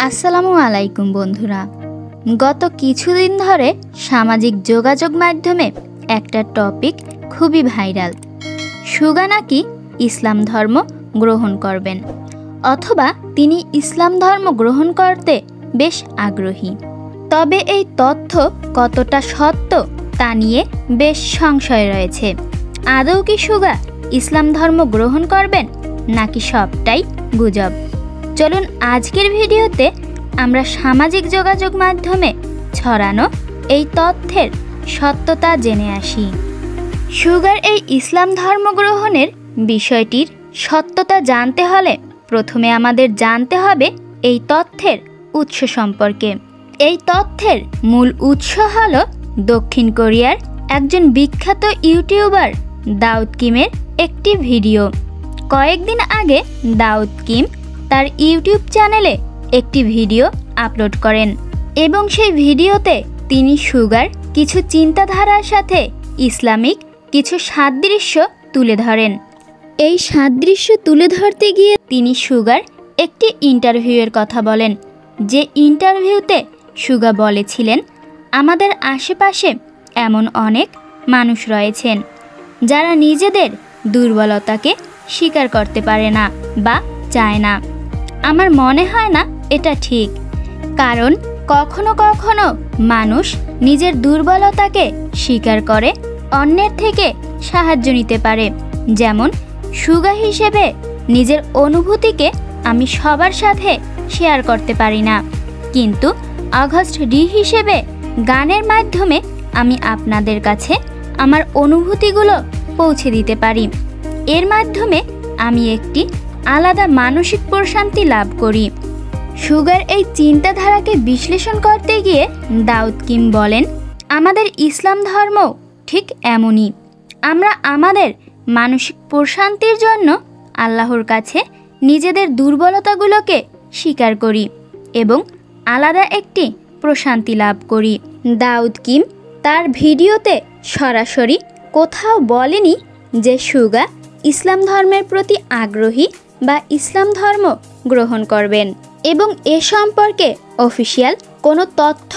আসসালামু আলাইকুম বন্ধুরা। গত কিছুদিন ধরে সামাজিক যোগাযোগ মাধ্যমে একটা টপিক খুবই ভাইরাল। সুগা নাকি ইসলাম ধর্ম গ্রহণ করবেন, অথবা তিনি ইসলাম ধর্ম গ্রহণ করতে বেশ আগ্রহী। তবে এই তথ্য কতটা সত্য তা নিয়ে বেশ সংশয় রয়েছে। আদৌ কি সুগা ইসলাম ধর্ম গ্রহণ করবেন, নাকি সবটাই গুজব? চলুন আজকের ভিডিওতে আমরা সামাজিক যোগাযোগ মাধ্যমে ছড়ানো এই তথ্যের সত্যতা জেনে আসি। সুগার এই ইসলাম ধর্ম গ্রহণের বিষয়টির সত্যতা জানতে হলে প্রথমে আমাদের জানতে হবে এই তথ্যের উৎস সম্পর্কে। এই তথ্যের মূল উৎস হল দক্ষিণ কোরিয়ার একজন বিখ্যাত ইউটিউবার দাউদ কিমের একটি ভিডিও। কয়েকদিন আগে দাউদ কিম তার ইউটিউব চ্যানেলে একটি ভিডিও আপলোড করেন এবং সেই ভিডিওতে তিনি সুগার কিছু চিন্তাধারার সাথে ইসলামিক কিছু সাদৃশ্য তুলে ধরেন। এই সাদৃশ্য তুলে ধরতে গিয়ে তিনি সুগার একটি ইন্টারভিউয়ের কথা বলেন, যে ইন্টারভিউতে সুগা বলেছিলেন, আমাদের আশেপাশে এমন অনেক মানুষ রয়েছেন যারা নিজেদের দুর্বলতাকে স্বীকার করতে পারে না বা চায় না। আমার মনে হয় না এটা ঠিক, কারণ কখনো কখনো মানুষ নিজের দুর্বলতাকে স্বীকার করে অন্যের থেকে সাহায্য নিতে পারে। যেমন সুগা হিসেবে নিজের অনুভূতিকে আমি সবার সাথে শেয়ার করতে পারি না, কিন্তু অগস্ট ডি হিসেবে গানের মাধ্যমে আমি আপনাদের কাছে আমার অনুভূতিগুলো পৌঁছে দিতে পারি। এর মাধ্যমে আমি একটি আলাদা মানসিক প্রশান্তি লাভ করি। সুগার এই চিন্তাধারাকে বিশ্লেষণ করতে গিয়ে দাউদ কিম বলেন, আমাদের ইসলাম ধর্ম ঠিক এমনই। আমরা আমাদের মানসিক প্রশান্তির জন্য আল্লাহর কাছে নিজেদের দুর্বলতাগুলোকে স্বীকার করি এবং আলাদা একটি প্রশান্তি লাভ করি। দাউদ কিম তার ভিডিওতে সরাসরি কোথাও বলেনি যে সুগা ইসলাম ধর্মের প্রতি আগ্রহী বা ইসলাম ধর্ম গ্রহণ করবেন, এবং এ সম্পর্কে অফিসিয়াল কোনো তথ্য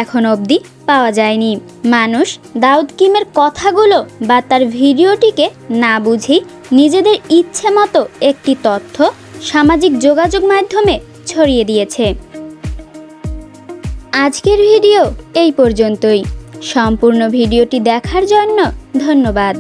এখন অবধি পাওয়া যায়নি। মানুষ দাউদ কিমের কথাগুলো বা তার ভিডিওটিকে না বুঝেই নিজেদের ইচ্ছে মতো একটি তথ্য সামাজিক যোগাযোগ মাধ্যমে ছড়িয়ে দিয়েছে। আজকের ভিডিও এই পর্যন্তই। সম্পূর্ণ ভিডিওটি দেখার জন্য ধন্যবাদ।